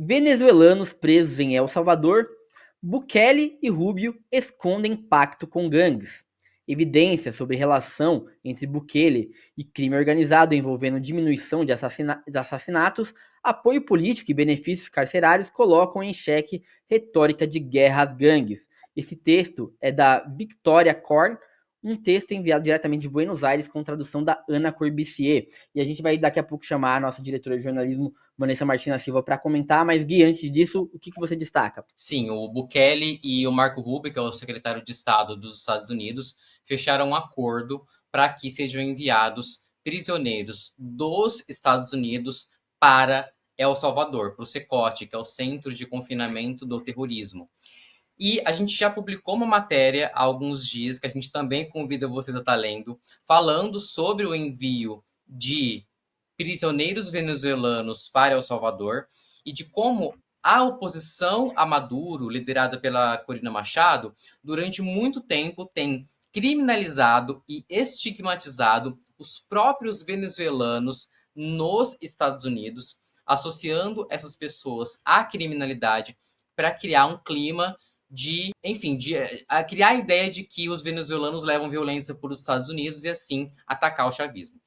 Venezuelanos presos em El Salvador, Bukele e Rubio escondem pacto com gangues. Evidências sobre relação entre Bukele e crime organizado envolvendo diminuição de assassinatos, apoio político e benefícios carcerários colocam em xeque retórica de guerra às gangues. Esse texto é da Victoria Korn, um texto enviado diretamente de Buenos Aires com tradução da Ana Corbissier. E a gente vai daqui a pouco chamar a nossa diretora de jornalismo, Vanessa Martina Silva, para comentar, mas Gui, antes disso, o que você destaca? Sim, o Bukele e o Marco Rubio, que é o secretário de Estado dos Estados Unidos, fecharam um acordo para que sejam enviados prisioneiros dos Estados Unidos para El Salvador, para o CECOT, que é o Centro de Confinamento do Terrorismo. E a gente já publicou uma matéria há alguns dias, que a gente também convida vocês a estar lendo, falando sobre o envio de prisioneiros venezuelanos para El Salvador e de como a oposição a Maduro, liderada pela Corina Machado, durante muito tempo tem criminalizado e estigmatizado os próprios venezuelanos nos Estados Unidos, associando essas pessoas à criminalidade para criar um clima de, enfim, a criar a ideia de que os venezuelanos levam violência para os Estados Unidos e assim atacar o chavismo.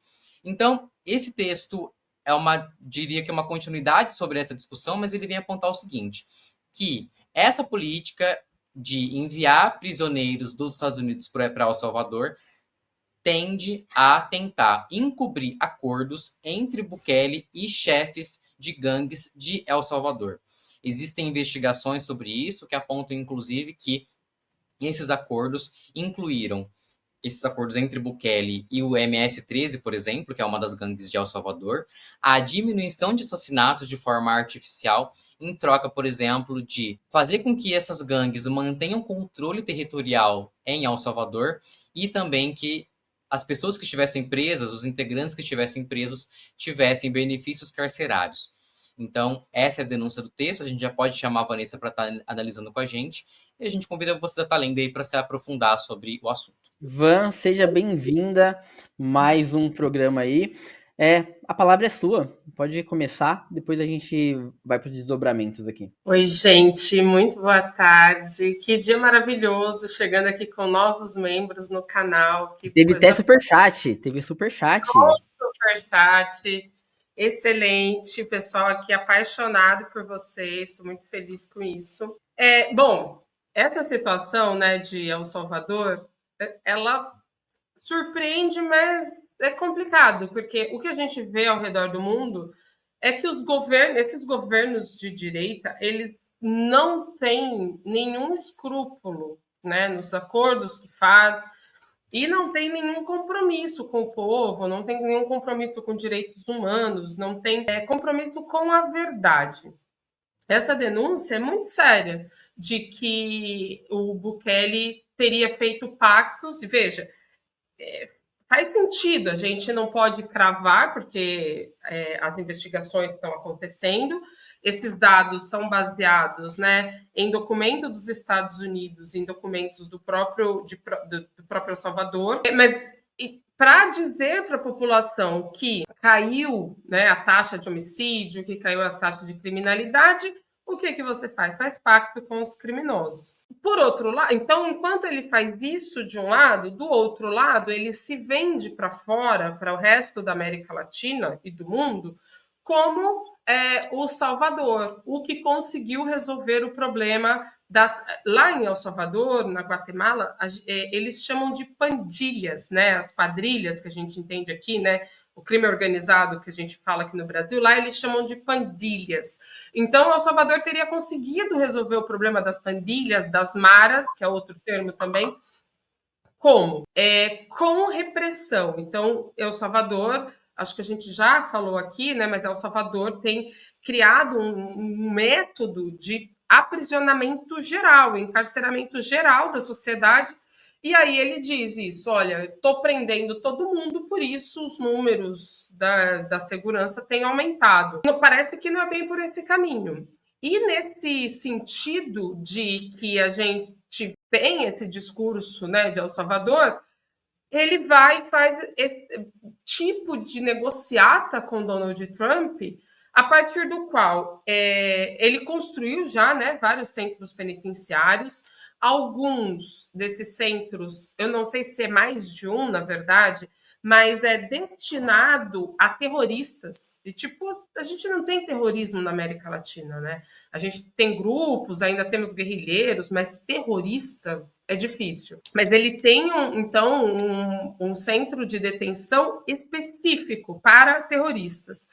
Então, esse texto diria que é uma continuidade sobre essa discussão, mas ele vem apontar o seguinte, que essa política de enviar prisioneiros dos Estados Unidos para El Salvador tende a tentar encobrir acordos entre Bukele e chefes de gangues de El Salvador. Existem investigações sobre isso que apontam, inclusive, que esses acordos incluíram esses acordos entre Bukele e o MS-13, por exemplo, que é uma das gangues de El Salvador, a diminuição de assassinatos de forma artificial, em troca, por exemplo, de fazer com que essas gangues mantenham controle territorial em El Salvador e também que as pessoas que estivessem presas, os integrantes que estivessem presos, tivessem benefícios carcerários. Então, essa é a denúncia do texto. A gente já pode chamar a Vanessa para estar analisando com a gente. E a gente convida você a estar lendo aí para se aprofundar sobre o assunto. Van, seja bem-vinda, mais um programa aí. A palavra é sua, pode começar, depois a gente vai para os desdobramentos aqui. Oi, gente, muito boa tarde. Que dia maravilhoso, chegando aqui com novos membros no canal. Que Teve até coisa superchat, teve superchat. superchat. Excelente, pessoal aqui apaixonado por vocês, estou muito feliz com isso. Bom, essa situação, né, de El Salvador, ela surpreende, mas é complicado, porque o que a gente vê ao redor do mundo é que esses governos de direita, eles não têm nenhum escrúpulo, né, nos acordos que faz e não tem nenhum compromisso com o povo, não tem nenhum compromisso com direitos humanos, não tem compromisso com a verdade. Essa denúncia é muito séria de que o Bukele teria feito pactos, e veja, faz sentido, a gente não pode cravar, porque as investigações estão acontecendo, esses dados são baseados, né, em documentos dos Estados Unidos, em documentos do próprio Salvador, mas para dizer para a população que caiu, né, a taxa de homicídio, que caiu a taxa de criminalidade, o que você faz? Faz pacto com os criminosos. Por outro lado, então, enquanto ele faz isso de um lado, do outro lado, ele se vende para fora, para o resto da América Latina e do mundo, como o Salvador, o que conseguiu resolver o problema lá em El Salvador, na Guatemala, eles chamam de pandilhas, né? As quadrilhas que a gente entende aqui, né? O crime organizado que a gente fala aqui no Brasil, lá eles chamam de pandilhas. Então, El Salvador teria conseguido resolver o problema das pandilhas, das maras, que é outro termo também. Como? Com repressão. Então, El Salvador, acho que a gente já falou aqui, né? Mas El Salvador tem criado um método de aprisionamento geral, encarceramento geral da sociedade. E aí ele diz isso, olha, estou prendendo todo mundo, por isso os números da segurança têm aumentado. Parece que não é bem por esse caminho. E nesse sentido de que a gente tem esse discurso, né, de El Salvador, ele vai e faz esse tipo de negociata com Donald Trump a partir do qual ele construiu já, né, vários centros penitenciários. Alguns desses centros, eu não sei se é mais de um, na verdade, mas é destinado a terroristas. E, tipo, a gente não tem terrorismo na América Latina, né? A gente tem grupos, ainda temos guerrilheiros, mas terrorista é difícil. Mas ele tem, um centro de detenção específico para terroristas.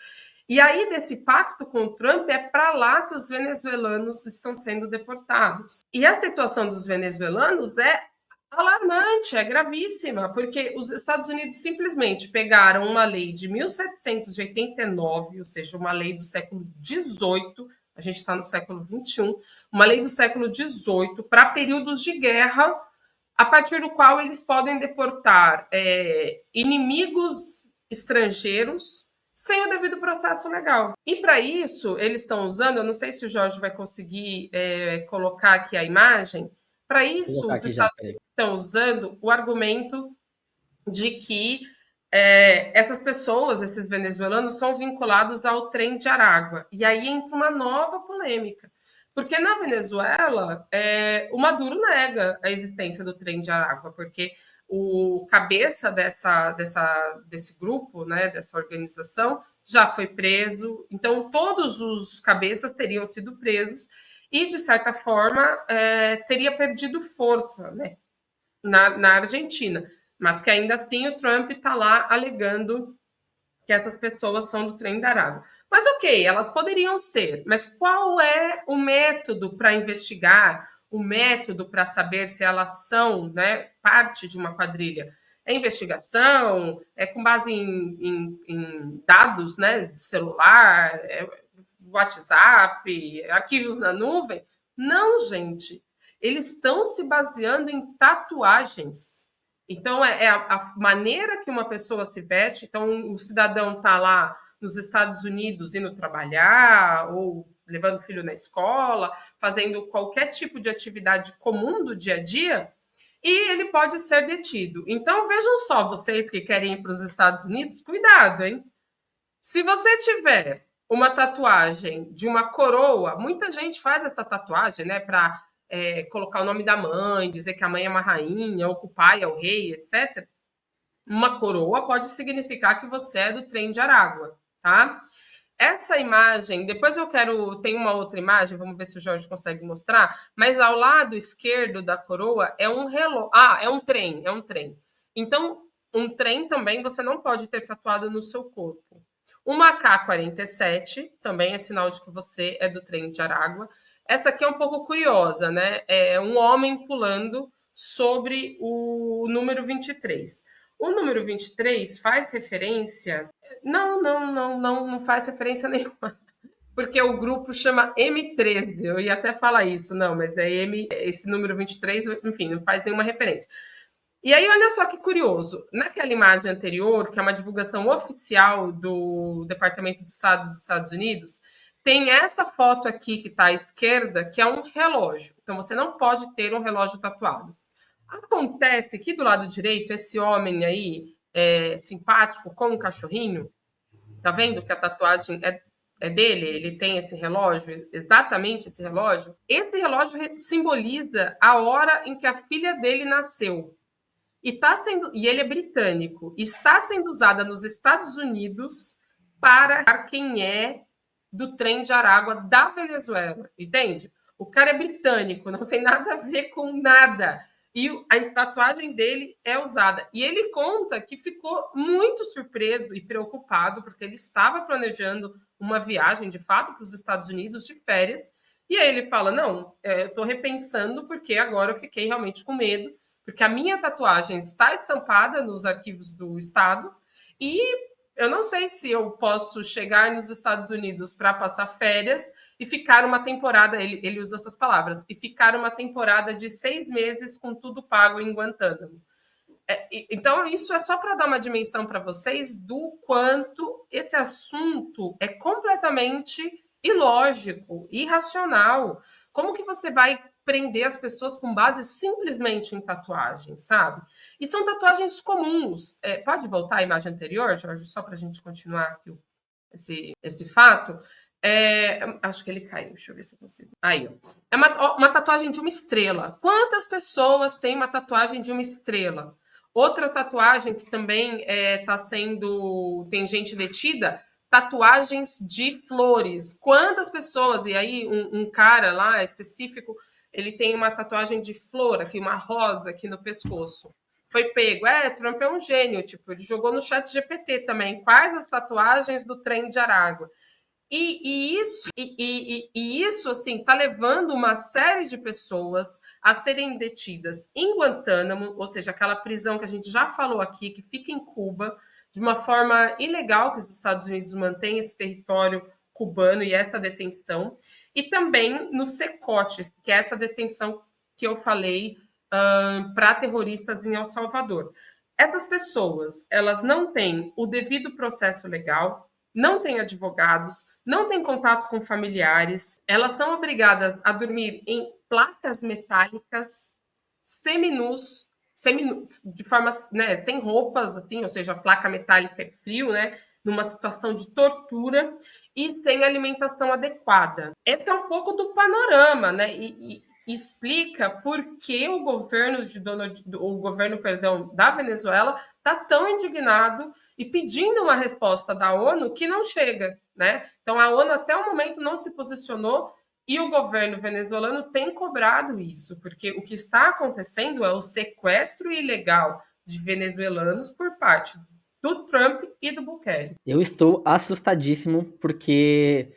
E aí, desse pacto com o Trump, é para lá que os venezuelanos estão sendo deportados. E a situação dos venezuelanos é alarmante, é gravíssima, porque os Estados Unidos simplesmente pegaram uma lei de 1789, ou seja, uma lei do século XVIII, a gente está no século XXI, uma lei do século XVIII, para períodos de guerra, a partir do qual eles podem deportar inimigos estrangeiros sem o devido processo legal. E para isso, eles estão usando, eu não sei se o Jorge vai conseguir colocar aqui a imagem, para isso os Estados Unidos estão usando o argumento de que essas pessoas, esses venezuelanos, são vinculados ao Trem de Aragua. E aí entra uma nova polêmica. Porque na Venezuela, o Maduro nega a existência do Trem de Aragua, porque o cabeça desse grupo, né, dessa organização, já foi preso. Então, todos os cabeças teriam sido presos e, de certa forma, teria perdido força, né, na Argentina. Mas que ainda assim o Trump está lá alegando que essas pessoas são do Trem da Aragua. Mas ok, elas poderiam ser, mas qual é o método para investigar, o método para saber se elas são, né, parte de uma quadrilha? É investigação, é com base em dados, né, de celular, WhatsApp, arquivos na nuvem? Não, gente. Eles estão se baseando em tatuagens. Então, a maneira que uma pessoa se veste. Então, o cidadão está lá nos Estados Unidos indo trabalhar, ou levando o filho na escola, fazendo qualquer tipo de atividade comum do dia a dia, e ele pode ser detido. Então, vejam só, vocês que querem ir para os Estados Unidos, cuidado, hein? Se você tiver uma tatuagem de uma coroa, muita gente faz essa tatuagem, né, para colocar o nome da mãe, dizer que a mãe é uma rainha, ou que o pai é o rei, etc. Uma coroa pode significar que você é do Trem de Aragua, tá? Essa imagem, depois tem uma outra imagem, vamos ver se o Jorge consegue mostrar, mas ao lado esquerdo da coroa é um relógio. É um trem. Então, um trem também você não pode ter tatuado no seu corpo. Uma AK-47 também é sinal de que você é do Trem de Aragua. Essa aqui é um pouco curiosa, né? É um homem pulando sobre o número 23. O número 23 faz referência... Não faz referência nenhuma. Porque o grupo chama M13. Eu ia até falar isso, não, mas esse número 23, enfim, não faz nenhuma referência. E aí, olha só que curioso. Naquela imagem anterior, que é uma divulgação oficial do Departamento de Estado dos Estados Unidos, tem essa foto aqui que está à esquerda, que é um relógio. Então, você não pode ter um relógio tatuado. Acontece que do lado direito, esse homem aí, simpático, com um cachorrinho, tá vendo que a tatuagem é dele? Ele tem esse relógio, exatamente esse relógio. Esse relógio simboliza a hora em que a filha dele nasceu. E ele é britânico. Está sendo usada nos Estados Unidos para quem é do Trem de Aragua da Venezuela, entende? O cara é britânico, não tem nada a ver com nada. E a tatuagem dele é usada. E ele conta que ficou muito surpreso e preocupado, porque ele estava planejando uma viagem, de fato, para os Estados Unidos de férias. E aí ele fala, não, eu estou repensando, porque agora eu fiquei realmente com medo, porque a minha tatuagem está estampada nos arquivos do Estado e eu não sei se eu posso chegar nos Estados Unidos para passar férias e ficar uma temporada, ele usa essas palavras, e ficar uma temporada de 6 meses com tudo pago em Guantánamo. Então, isso é só para dar uma dimensão para vocês do quanto esse assunto é completamente ilógico, irracional. Como que você vai prender as pessoas com base simplesmente em tatuagem, sabe? E são tatuagens comuns. Pode voltar à imagem anterior, Jorge, só para a gente continuar aqui esse fato. Acho que ele caiu, deixa eu ver se eu consigo. Aí, ó. É uma tatuagem de uma estrela. Quantas pessoas têm uma tatuagem de uma estrela? Outra tatuagem que também tem gente detida, tatuagens de flores. Quantas pessoas? E aí, um cara lá específico, ele tem uma tatuagem de flor aqui, uma rosa aqui no pescoço. Foi pego. Trump é um gênio, tipo, ele jogou no chat GPT também. Quais as tatuagens do trem de Aragua? E isso, assim, está levando uma série de pessoas a serem detidas em Guantánamo, ou seja, aquela prisão que a gente já falou aqui, que fica em Cuba, de uma forma ilegal, que os Estados Unidos mantêm esse território cubano e essa detenção, e também no Secote, que é essa detenção que eu falei para terroristas em El Salvador. Essas pessoas, elas não têm o devido processo legal, não têm advogados, não têm contato com familiares, elas são obrigadas a dormir em placas metálicas, seminus, de forma, né, sem roupas, assim, ou seja, a placa metálica é frio, né, numa situação de tortura e sem alimentação adequada. Esse é um pouco do panorama, né, e explica por que o governo da Venezuela está tão indignado e pedindo uma resposta da ONU que não chega, né? Então a ONU até o momento não se posicionou e o governo venezuelano tem cobrado isso, porque o que está acontecendo é o sequestro ilegal de venezuelanos por parte do Trump e do Bukele. Eu estou assustadíssimo porque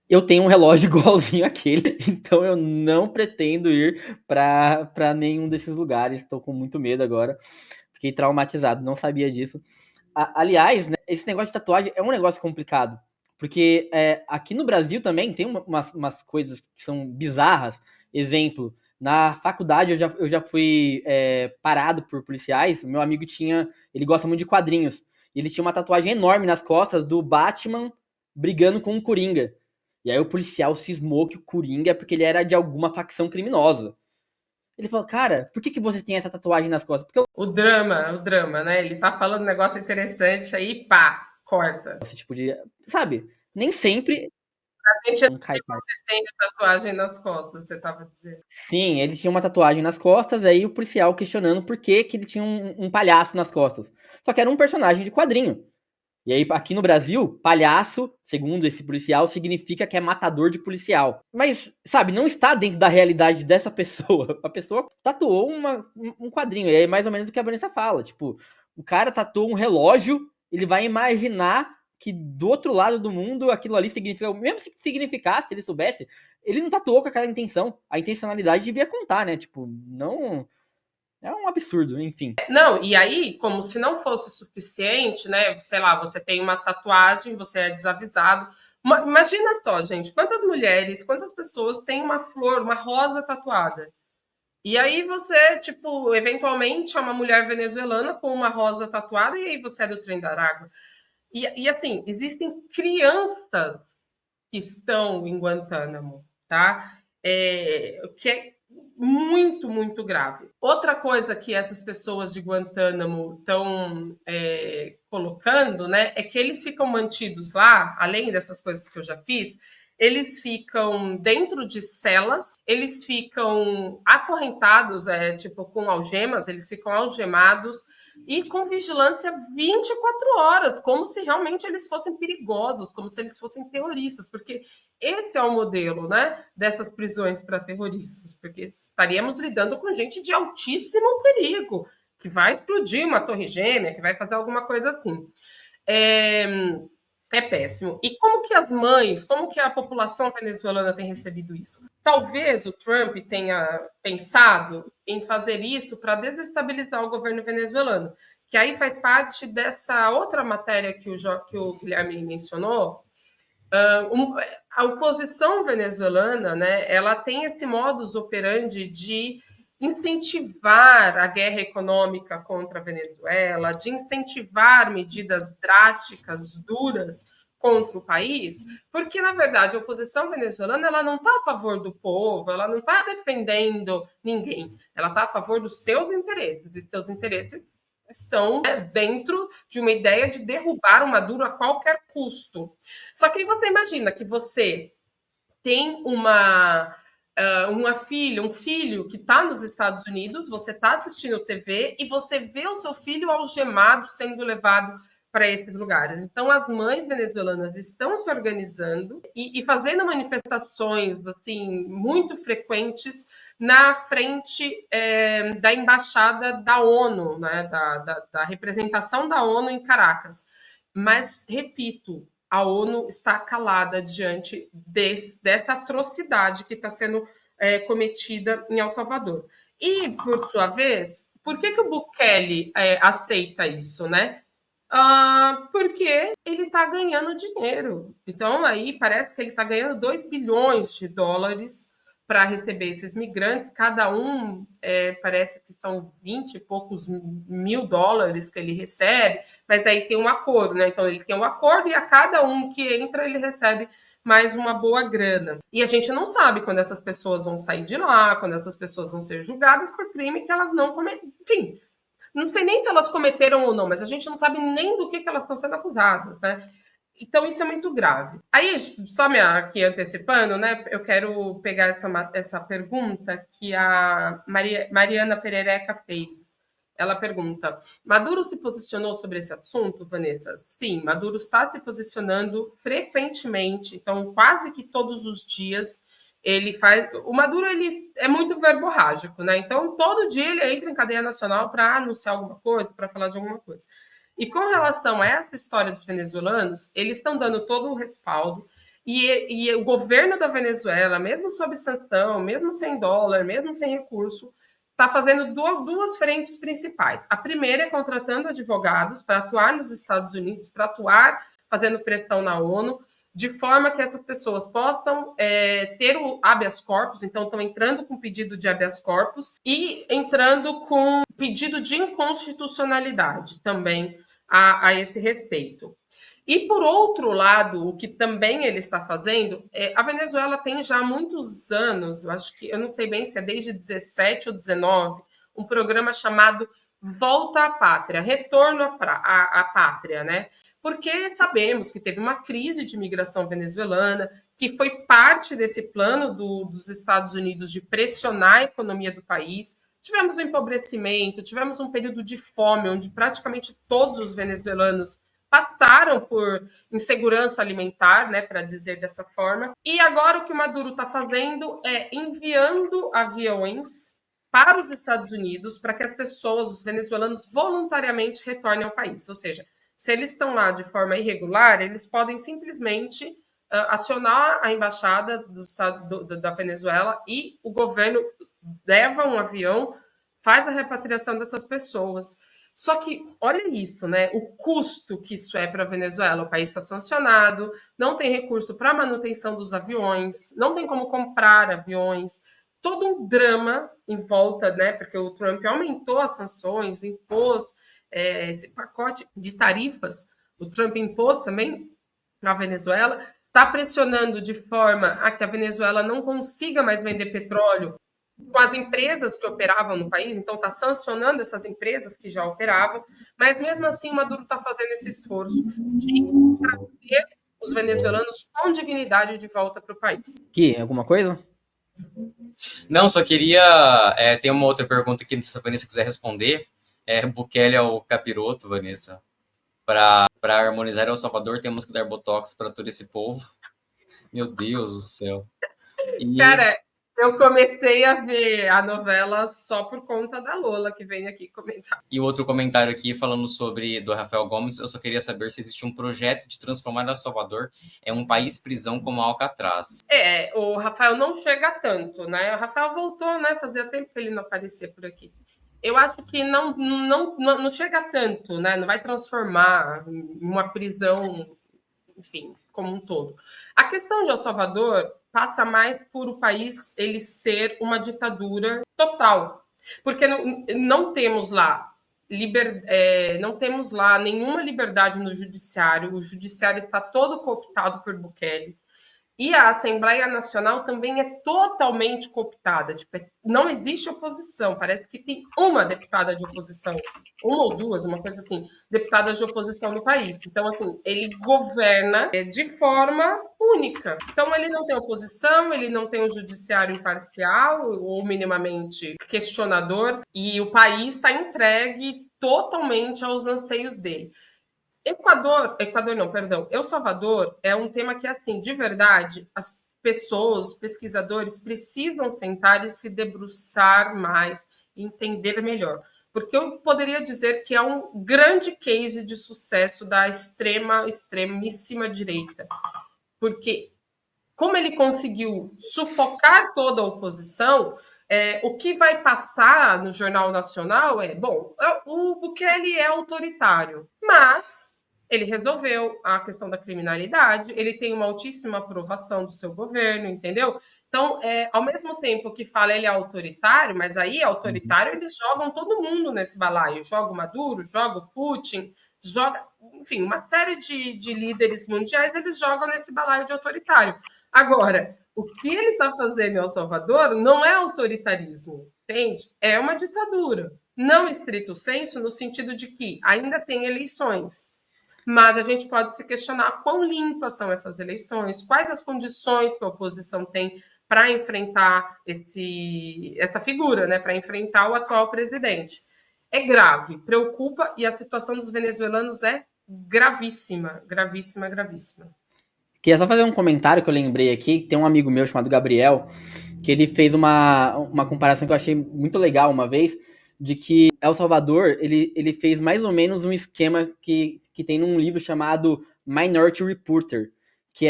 eu tenho um relógio igualzinho àquele, então eu não pretendo ir para nenhum desses lugares. Estou com muito medo agora. Fiquei traumatizado, não sabia disso. Aliás, né, esse negócio de tatuagem é um negócio complicado. Porque aqui no Brasil também tem umas coisas que são bizarras. Exemplo, na faculdade eu já fui parado por policiais. Meu amigo ele gosta muito de quadrinhos. E ele tinha uma tatuagem enorme nas costas do Batman brigando com o Coringa. E aí o policial cismou que o Coringa é porque ele era de alguma facção criminosa. Ele falou, cara, por que você tem essa tatuagem nas costas? Porque o drama, né? Ele tá falando um negócio interessante aí, pá, corta. esse tipo de, sabe, nem sempre A gente um cai. você tem a tatuagem nas costas, você tava dizendo. Sim, ele tinha uma tatuagem nas costas, aí o policial questionando por que ele tinha um palhaço nas costas. Só que era um personagem de quadrinho. E aí, aqui no Brasil, palhaço, segundo esse policial, significa que é matador de policial. Mas, sabe, não está dentro da realidade dessa pessoa. A pessoa tatuou um quadrinho. E aí, mais ou menos o que a Vanessa fala. Tipo, o cara tatuou um relógio, ele vai imaginar que do outro lado do mundo aquilo ali significa. Mesmo se significasse, se ele soubesse, ele não tatuou com aquela intenção. A intencionalidade devia contar, né? Tipo, não. É um absurdo, enfim. Não, e aí, como se não fosse suficiente, né? Sei lá, você tem uma tatuagem, você é desavisado. Imagina só, gente, quantas mulheres, quantas pessoas têm uma flor, uma rosa tatuada? E aí você, tipo, eventualmente é uma mulher venezuelana com uma rosa tatuada e aí você é do trem da Aragua. E assim, existem crianças que estão em Guantánamo, tá? Que é muito, muito grave. Outra coisa que essas pessoas de Guantánamo estão colocando, né, é que eles ficam mantidos lá, além dessas coisas que eu já fiz, eles ficam dentro de celas, eles ficam acorrentados, tipo, com algemas, eles ficam algemados e com vigilância 24 horas, como se realmente eles fossem perigosos, como se eles fossem terroristas, porque esse é o modelo, né, dessas prisões para terroristas, porque estaríamos lidando com gente de altíssimo perigo, que vai explodir uma torre gêmea, que vai fazer alguma coisa assim. É péssimo. E como que as mães, como que a população venezuelana tem recebido isso? Talvez o Trump tenha pensado em fazer isso para desestabilizar o governo venezuelano, que aí faz parte dessa outra matéria que o Guilherme mencionou. A oposição venezuelana, né, ela tem esse modus operandi de incentivar a guerra econômica contra a Venezuela, de incentivar medidas drásticas, duras contra o país, porque, na verdade, a oposição venezuelana ela não está a favor do povo, ela não está defendendo ninguém, ela está a favor dos seus interesses, e seus interesses estão, né, dentro de uma ideia de derrubar o Maduro a qualquer custo. Só que aí você imagina que você tem um filho que está nos Estados Unidos, você está assistindo TV e você vê o seu filho algemado sendo levado para esses lugares. Então, as mães venezuelanas estão se organizando e fazendo manifestações assim muito frequentes na frente da embaixada da ONU, né, da representação da ONU em Caracas. Mas, repito, a ONU está calada diante dessa atrocidade que está sendo cometida em El Salvador. E, por sua vez, por que o Bukele aceita isso, né? Porque ele está ganhando dinheiro. Então, aí parece que ele está ganhando 2 bilhões de dólares para receber esses migrantes. Cada um parece que são 20 e poucos mil dólares que ele recebe, mas daí tem um acordo, né? Então, ele tem um acordo e a cada um que entra, ele recebe mais uma boa grana. E a gente não sabe quando essas pessoas vão sair de lá, quando essas pessoas vão ser julgadas por crime que elas não cometeram. Enfim, não sei nem se elas cometeram ou não, mas a gente não sabe nem do que elas estão sendo acusadas, né? Então, isso é muito grave. Aí, só aqui antecipando, né? Eu quero pegar essa pergunta que a Mariana Perereca fez. Ela pergunta: Maduro se posicionou sobre esse assunto, Vanessa? Sim, Maduro está se posicionando frequentemente, então, quase que todos os dias ele faz. O Maduro ele é muito verborrágico, né? Então, todo dia ele entra em cadeia nacional para anunciar alguma coisa, para falar de alguma coisa. E com relação a essa história dos venezuelanos, eles estão dando todo o respaldo. E o governo da Venezuela, mesmo sob sanção, mesmo sem dólar, mesmo sem recurso, está fazendo duas frentes principais. A primeira é contratando advogados para atuar nos Estados Unidos, para atuar fazendo pressão na ONU, de forma que essas pessoas possam ter o habeas corpus, então estão entrando com pedido de habeas corpus e entrando com pedido de inconstitucionalidade também a esse respeito. E, por outro lado, o que também ele está fazendo, a Venezuela tem já há muitos anos, eu não sei bem se é desde 17 ou 19, um programa chamado Volta à Pátria, Retorno à Pátria, né? Porque sabemos que teve uma crise de imigração venezuelana, que foi parte desse plano dos Estados Unidos de pressionar a economia do país. Tivemos um empobrecimento, tivemos um período de fome, onde praticamente todos os venezuelanos passaram por insegurança alimentar, né, para dizer dessa forma. E agora o que o Maduro está fazendo é enviando aviões para os Estados Unidos para que as pessoas, os venezuelanos, voluntariamente retornem ao país. Ou seja, se eles estão lá de forma irregular, eles podem simplesmente acionar a embaixada da Venezuela e o governo leva um avião, faz a repatriação dessas pessoas. Só que, olha isso, né? O custo que isso é para a Venezuela. O país está sancionado, não tem recurso para a manutenção dos aviões, não tem como comprar aviões. Todo um drama em volta, né? Porque o Trump aumentou as sanções, impôs esse pacote de tarifas. O Trump impôs também na Venezuela, está pressionando de forma a que a Venezuela não consiga mais vender petróleo com as empresas que operavam no país, então está sancionando essas empresas que já operavam, mas mesmo assim o Maduro está fazendo esse esforço de trazer os venezuelanos com dignidade de volta para o país. Que, alguma coisa? Não, só queria. Tem uma outra pergunta aqui, se a Vanessa quiser responder. Bukele é o capiroto, Vanessa. Para harmonizar El Salvador, temos que dar botox para todo esse povo. Meu Deus do céu. Cara, eu comecei a ver a novela só por conta da Lola, que vem aqui comentar. E outro comentário aqui falando sobre do Rafael Gomes, eu só queria saber se existe um projeto de transformar El Salvador em um país-prisão como Alcatraz. O Rafael não chega tanto, né? O Rafael voltou, né? Fazia tempo que ele não aparecia por aqui. Eu acho que não chega tanto, né? Não vai transformar em uma prisão, enfim, como um todo. A questão de El Salvador passa mais por o país ele ser uma ditadura total, porque não temos lá não temos lá nenhuma liberdade no judiciário. O judiciário está todo cooptado por Bukele. E a Assembleia Nacional também é totalmente cooptada. Tipo, não existe oposição. Parece que tem uma deputada de oposição, uma ou duas, uma coisa assim, deputadas de oposição no país. Então, assim, ele governa de forma única. Então, ele não tem oposição, ele não tem um judiciário imparcial ou minimamente questionador, e o país está entregue totalmente aos anseios dele. Equador não, perdão. El Salvador é um tema que, assim, de verdade, as pessoas, os pesquisadores precisam sentar e se debruçar mais, entender melhor. Porque eu poderia dizer que é um grande case de sucesso da extremíssima direita. Porque como ele conseguiu sufocar toda a oposição, o que vai passar no Jornal Nacional bom, o Bukele é autoritário, mas ele resolveu a questão da criminalidade, ele tem uma altíssima aprovação do seu governo, entendeu? Então, ao mesmo tempo que fala ele é autoritário, mas aí autoritário eles jogam todo mundo nesse balaio, joga o Maduro, joga o Putin, joga, enfim, uma série de líderes mundiais eles jogam nesse balaio de autoritário. Agora, o que ele está fazendo em El Salvador não é autoritarismo, entende? É uma ditadura. Não estrito senso, no sentido de que ainda tem eleições. Mas a gente pode se questionar quão limpas são essas eleições, quais as condições que a oposição tem para enfrentar essa figura, né? Para enfrentar o atual presidente. É grave, preocupa, e a situação dos venezuelanos é gravíssima, gravíssima, gravíssima. Queria só fazer um comentário que eu lembrei aqui. Tem um amigo meu chamado Gabriel, que ele fez uma comparação que eu achei muito legal uma vez, de que El Salvador, ele fez mais ou menos um esquema que tem num livro chamado Minority Reporter, que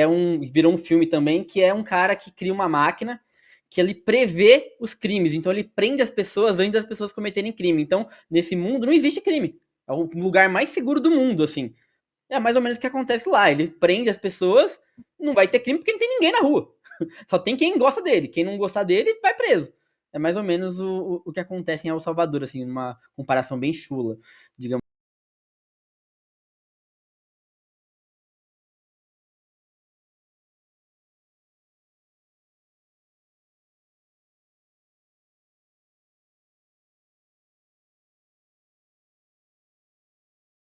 virou um filme também, que é um cara que cria uma máquina que ele prevê os crimes. Então ele prende as pessoas antes das pessoas cometerem crime. Então, nesse mundo não existe crime. É o lugar mais seguro do mundo, assim. É mais ou menos o que acontece lá. Ele prende as pessoas, não vai ter crime porque não tem ninguém na rua. Só tem quem gosta dele. Quem não gostar dele, vai preso. É mais ou menos o que acontece em El Salvador, assim, uma comparação bem chula, digamos.